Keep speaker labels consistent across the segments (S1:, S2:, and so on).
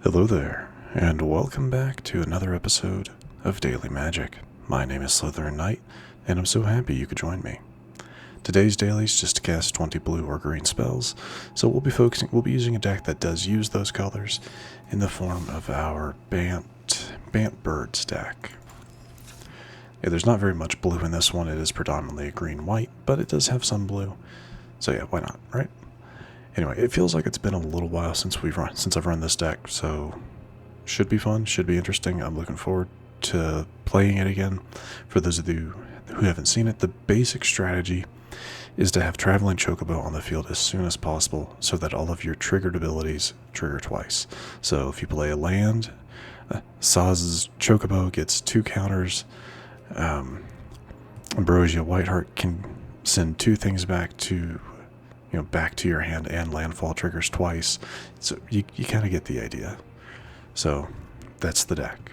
S1: Hello there, and welcome back to another episode of Daily Magic. My name is SlytherinKnight, and I'm so happy you could join me. Today's daily is just to cast 20 blue or green spells, so we'll be using a deck that does use those colors in the form of our Bant Birds deck. Yeah, there's not very much blue in this one. It is predominantly a green-white, but it does have some blue. So yeah, why not, right? Anyway, it feels like it's been a little while since I've run this deck, so should be fun, should be interesting. I'm looking forward to playing it again. For those of you who haven't seen it, the basic strategy is to have Traveling Chocobo on the field as soon as possible so that all of your triggered abilities trigger twice. So if you play a land, Sazh's Chocobo gets 2 counters. Ambrosia Whiteheart can send 2 things back to your hand, and landfall triggers twice. So you kind of get the idea. So that's the deck.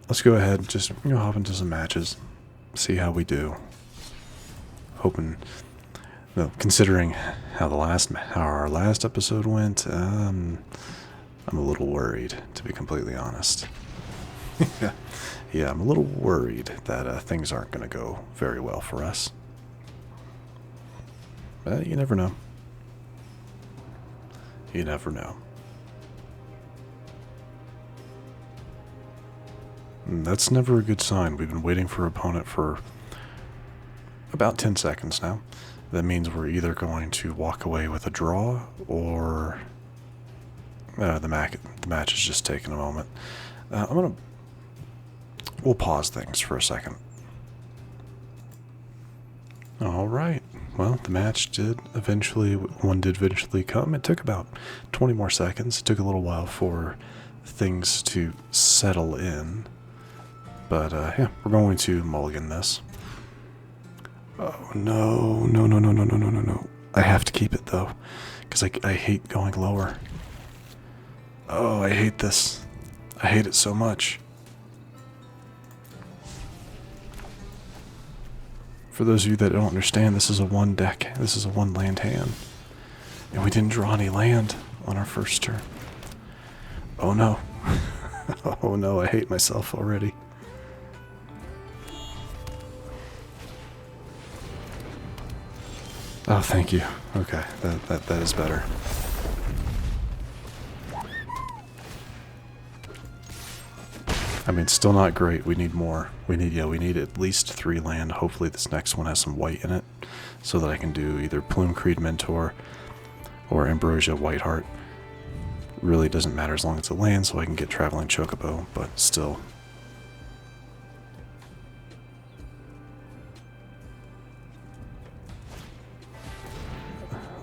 S1: Let's go ahead and just hop into some matches, see how we do. Hoping, considering how our last episode went, I'm a little worried, to be completely honest. Yeah, I'm a little worried that things aren't going to go very well for us. You never know. You never know. And that's never a good sign. We've been waiting for our opponent for about 10 seconds now. That means we're either going to walk away with a draw, or the match is just taking a moment. We'll pause things for a second. All right. Well, the match did eventually come. It took about 20 more seconds. It took a little while for things to settle in. But, yeah, we're going to mulligan this. Oh, no. I have to keep it, though, because I hate going lower. Oh, I hate this. I hate it so much. For those of you that don't understand, this is a 1 deck. This is a 1 land hand. And we didn't draw any land on our first turn. Oh no. Oh no, I hate myself already. Oh, thank you. Okay, that is better. I mean, still not great. We need more. We need at least 3 land. Hopefully this next one has some white in it, so that I can do either Plumecreed Mentor or Ambrosia Whiteheart. Really doesn't matter as long as it's a land, so I can get Traveling Chocobo, but still.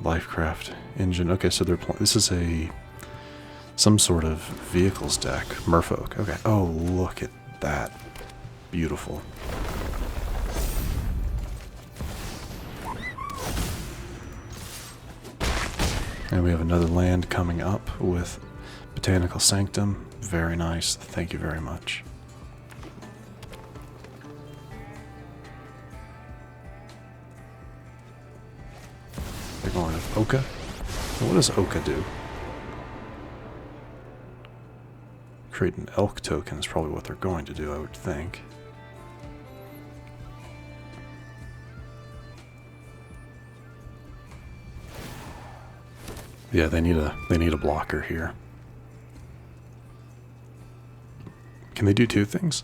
S1: Lifecraft engine. Okay, so this is some sort of vehicles deck. Merfolk. Okay. Oh, look at that. Beautiful. And we have another land coming up with Botanical Sanctum. Very nice. Thank you very much. They're going to Oka. What does Oka do? Create an elk token is probably what they're going to do, I would think. Yeah, they need a blocker here. Can they do 2 things?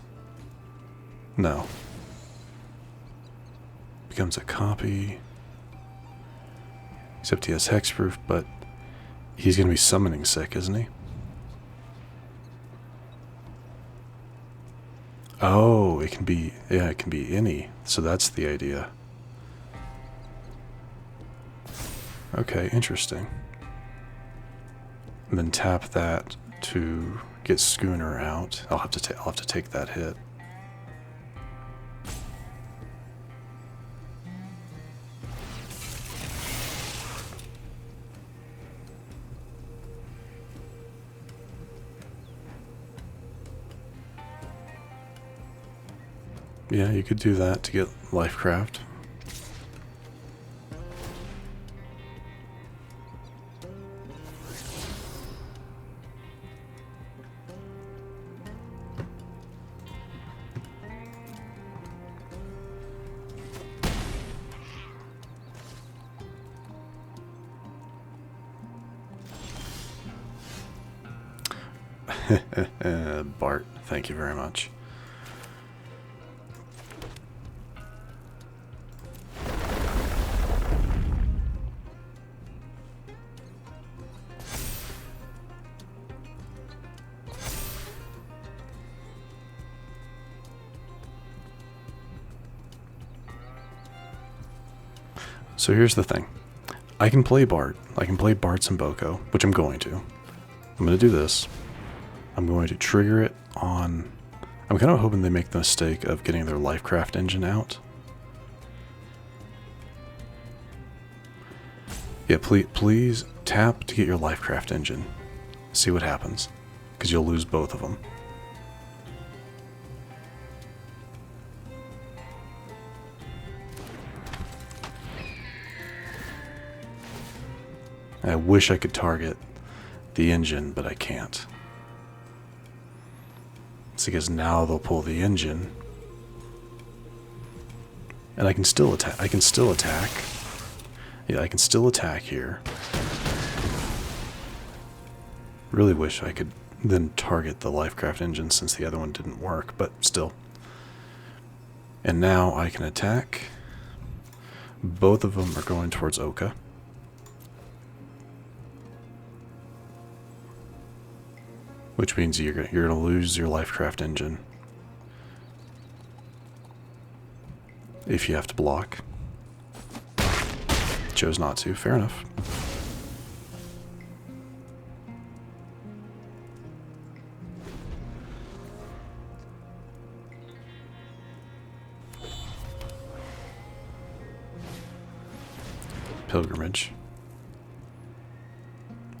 S1: No. Becomes a copy. Except he has hexproof, but he's going to be summoning sick, isn't he? Oh, it can be any. So that's the idea. Okay, interesting. And then tap that to get Schooner out. I'll have to take that hit. Yeah, you could do that to get Lifecraft. Bart, thank you very much. So here's the thing. I can play Bart. I can play Bartz and Boko, which I'm going to. I'm going to do this. I'm going to trigger it on... I'm kind of hoping they make the mistake of getting their Lifecraft engine out. Yeah, please tap to get your Lifecraft engine. See what happens. Because you'll lose both of them. I wish I could target the engine, but I can't. It's because now they'll pull the engine. And I can still attack. I can still attack. Yeah, I can still attack here. Really wish I could then target the Lifecraft engine since the other one didn't work, but still. And now I can attack. Both of them are going towards Oka. Which means you're going to lose your Lifecraft engine if you have to block. Chose not to. Fair enough. Pilgrimage.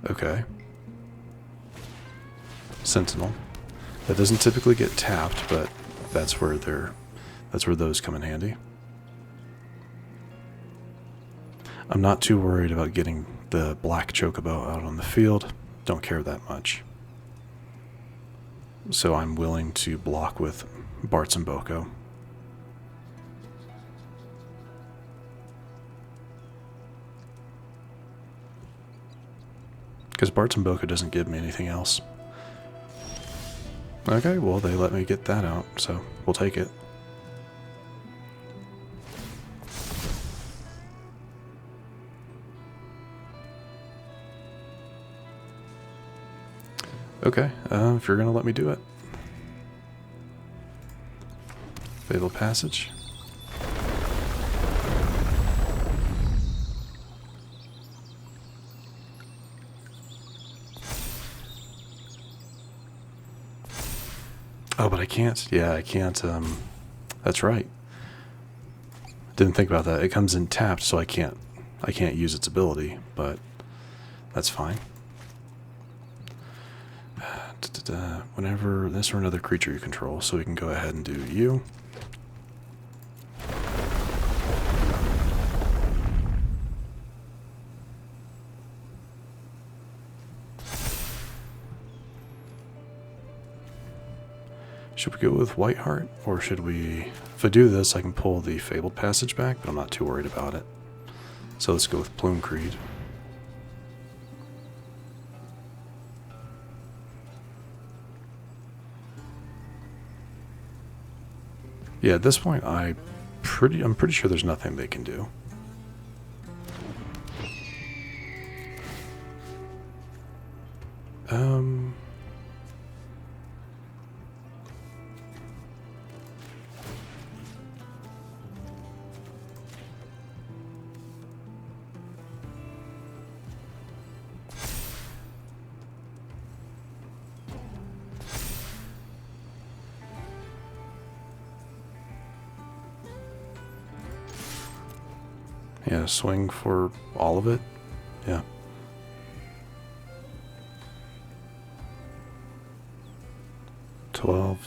S1: Okay. Sentinel. That doesn't typically get tapped, but that's where those come in handy. I'm not too worried about getting the black Chocobo out on the field. Don't care that much. So I'm willing to block with Bartz and Boko. Because Bartz and Boko doesn't give me anything else. Okay, well, they let me get that out, so we'll take it. Okay, if you're going to let me do it. Fabled Passage. Oh, but I can't. Yeah, I can't. That's right. Didn't think about that. It comes in tapped, so I can't use its ability, but that's fine. Whenever this or another creature you control, so we can go ahead and do you. Should we go with Whiteheart, or should we... If I do this, I can pull the Fabled Passage back, but I'm not too worried about it. So let's go with Plumecreed. Yeah, at this point, I'm pretty sure there's nothing they can do. Yeah, swing for all of it. Yeah. $12,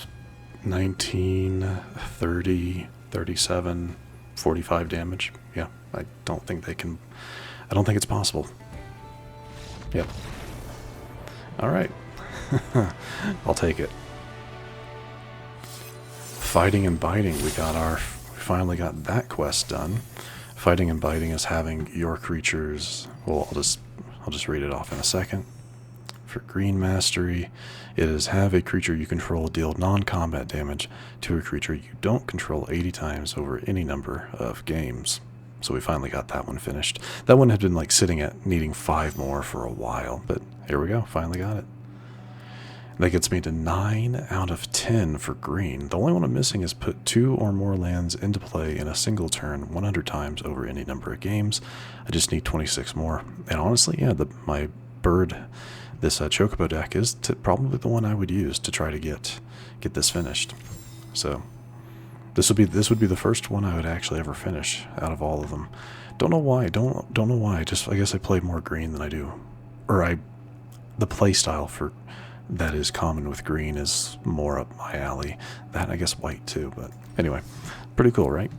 S1: $19, $30, $37, $45 damage. Yeah, I don't think it's possible. Yep. Alright. I'll take it. Fighting and biting, we finally got that quest done. Fighting and biting is having your creatures, well, I'll just read it off in a second. For green mastery, it is have a creature you control deal non-combat damage to a creature you don't control 80 times over any number of games. So we finally got that one finished. That one had been like sitting at needing 5 more for a while, but here we go, finally got it. That gets me to 9 out of 10 for green. The only one I'm missing is put 2 or more lands into play in a single turn 100 times over any number of games. I just need 26 more. And honestly, yeah, my bird, this Chocobo deck is probably the one I would use to try to get this finished. So this would be the first one I would actually ever finish out of all of them. Don't know why. Don't know why. Just I guess I play more green than I do, or the play style for that is common with green is more up my alley. That and I guess white too, but anyway, pretty cool, right?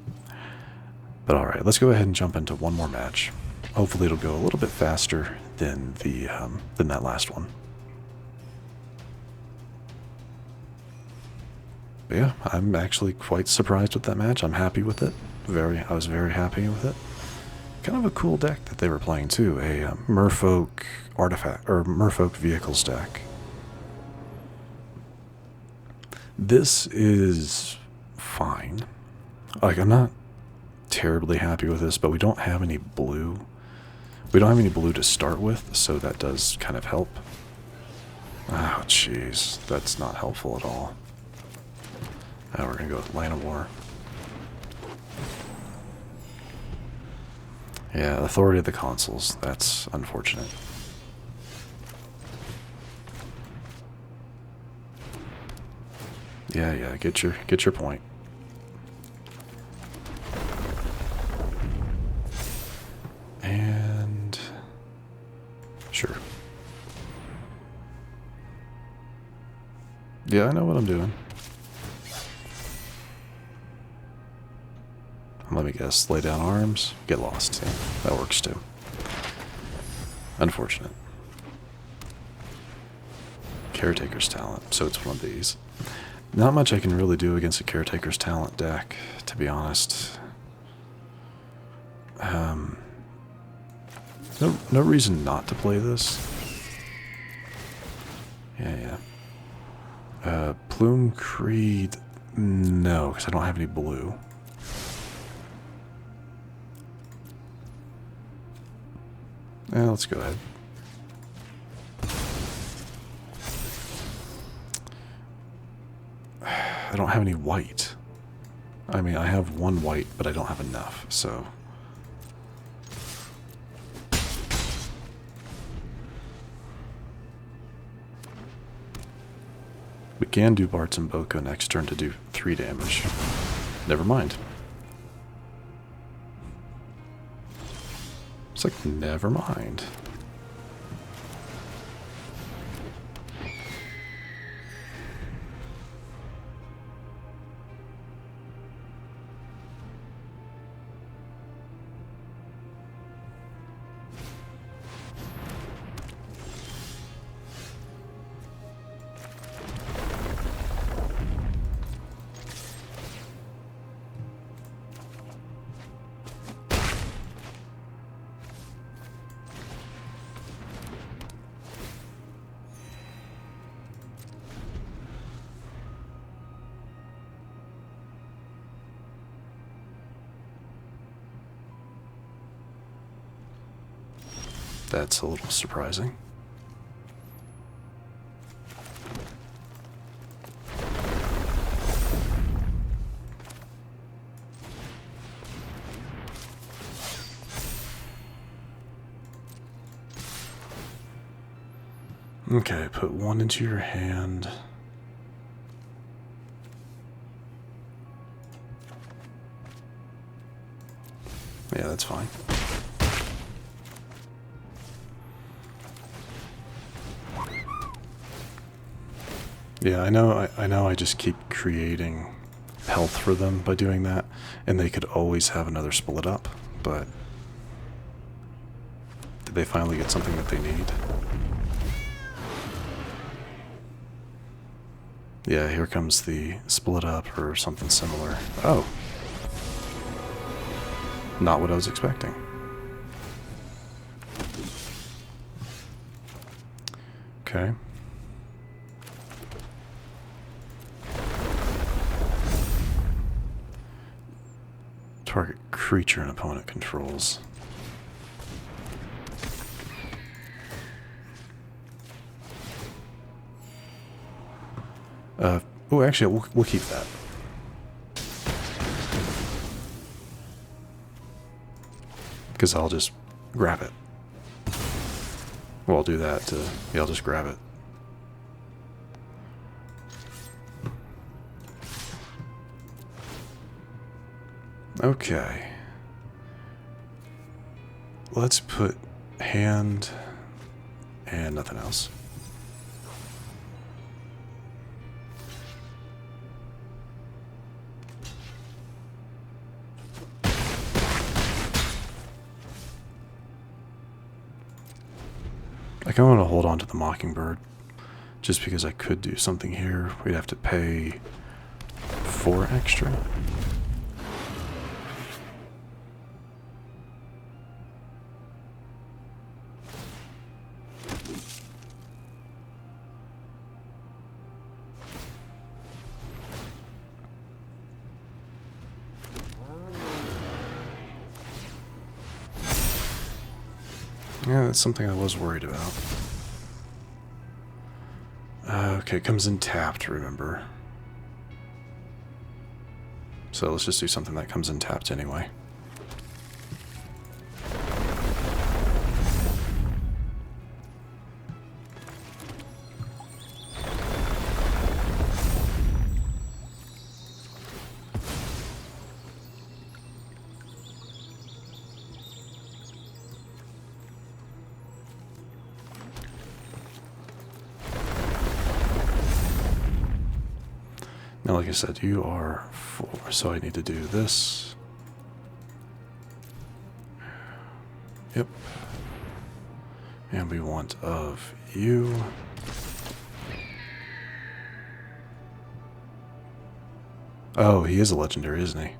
S1: But alright, let's go ahead and jump into one more match. Hopefully it'll go a little bit faster than that last one. But yeah, I'm actually quite surprised with that match. I'm happy with it. I was very happy with it. Kind of a cool deck that they were playing too, a Merfolk artifact or Merfolk vehicles deck. This is fine. Like, I'm not terribly happy with this, but we don't have any blue. We don't have any blue to start with, so that does kind of help. Oh, jeez. That's not helpful at all. Now we're going to go with Llanowar. Yeah, Authority of the Consuls. That's unfortunate. Yeah, get your point. And sure. Yeah, I know what I'm doing. Let me guess, lay down arms, get lost. Yeah, that works too. Unfortunate. Caretaker's Talent, so it's one of these. Not much I can really do against a Caretaker's Talent deck, to be honest. No reason not to play this. Yeah. Plumecreed, no, because I don't have any blue. Yeah, let's go ahead. I don't have any white. I mean, I have one white, but I don't have enough, so... We can do Bartz and Boko next turn to do 3 damage. Never mind. It's like, never mind. That's a little surprising. Okay, put 1 into your hand. Yeah, that's fine. Yeah, I know I just keep creating health for them by doing that, and they could always have another split up, but did they finally get something that they need? Yeah, here comes the split up or something similar. Oh. Not what I was expecting. Okay. Target creature an opponent controls. Oh, actually, we'll keep that. Because I'll just grab it. Well, I'll do that. Yeah, I'll just grab it. Okay. Let's put hand and nothing else. I kind of want to hold on to the Mockingbird, just because I could do something here. We'd have to pay 4 extra. Yeah, that's something I was worried about. Okay, it comes in tapped, remember. So let's just do something that comes in tapped anyway. Now, like I said, you are 4, so I need to do this. Yep. And we want of you. Oh, he is a legendary, isn't he?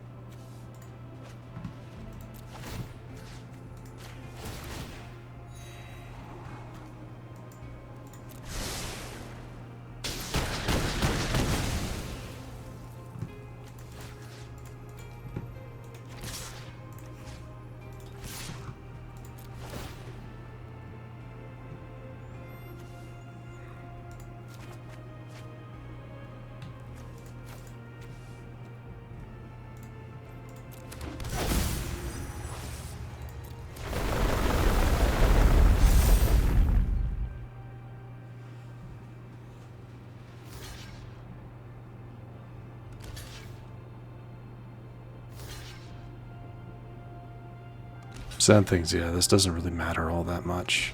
S1: Sad things, yeah, this doesn't really matter all that much.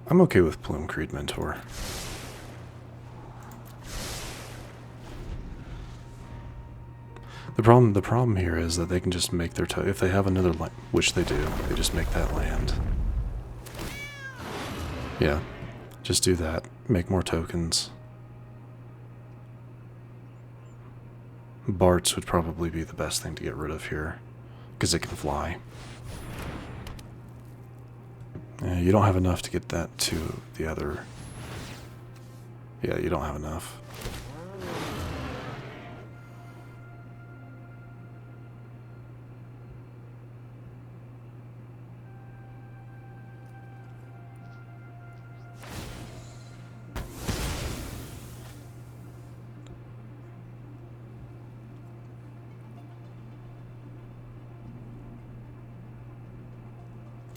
S1: I'm okay with Plumecreed Mentor. The problem here is that they can just make their if they have another land, which they do, they just make that land. Yeah, just do that. Make more tokens. Bartz would probably be the best thing to get rid of here, because it can fly. You don't have enough to get that to the other. Yeah, you don't have enough.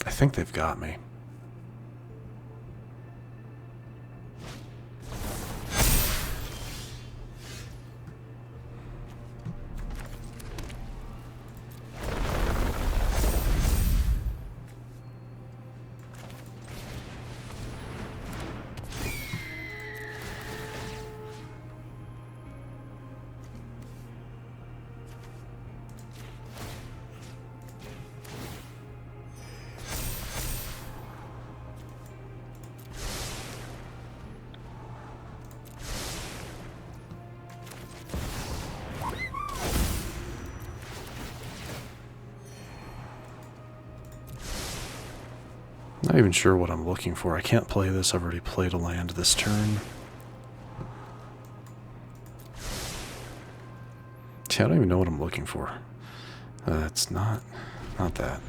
S1: I think they've got me. Not even sure what I'm looking for. I can't play this. I've already played a land this turn. I don't even know what I'm looking for. It's not that.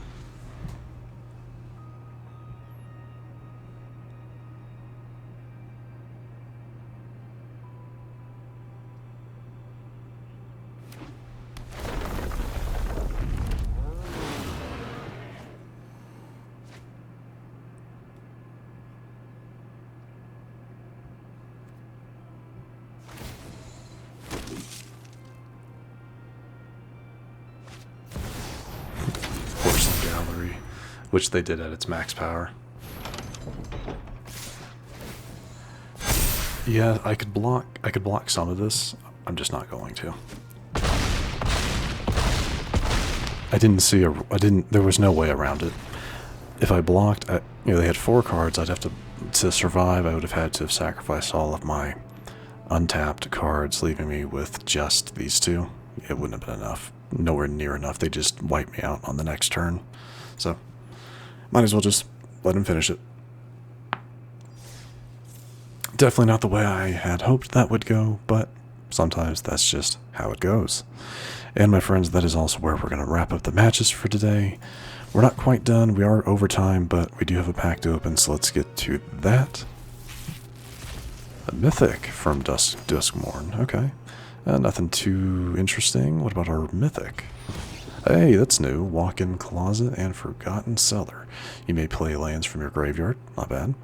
S1: Which they did at its max power. Yeah, I could block some of this. I'm just not going to. There was no way around it. If I blocked, they had 4 cards. I'd have to survive, I would have had to have sacrificed all of my untapped cards, leaving me with just these 2. It wouldn't have been enough. Nowhere near enough. They just wiped me out on the next turn. So might as well just let him finish it. Definitely not the way I had hoped that would go, but sometimes that's just how it goes. And my friends, that is also where we're going to wrap up the matches for today. We're not quite done. We are over time, but we do have a pack to open, so let's get to that. A Mythic from Duskmourn. Okay. Nothing too interesting. What about our Mythic? Hey, that's new. Walk-in Closet and Forgotten Cellar. You may play lands from your graveyard. Not bad.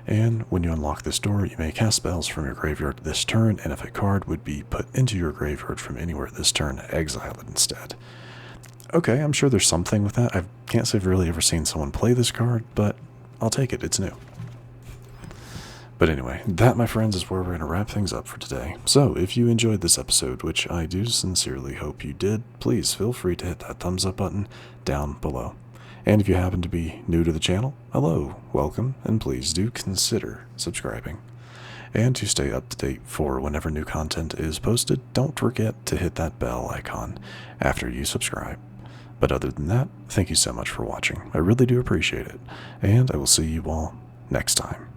S1: And when you unlock this door, you may cast spells from your graveyard this turn, and if a card would be put into your graveyard from anywhere this turn, exile it instead. Okay, I'm sure there's something with that. I can't say I've really ever seen someone play this card, but I'll take it. It's new. But anyway, that, my friends, is where we're going to wrap things up for today. So, if you enjoyed this episode, which I do sincerely hope you did, please feel free to hit that thumbs up button down below. And if you happen to be new to the channel, hello, welcome, and please do consider subscribing. And to stay up to date for whenever new content is posted, don't forget to hit that bell icon after you subscribe. But other than that, thank you so much for watching. I really do appreciate it, and I will see you all next time.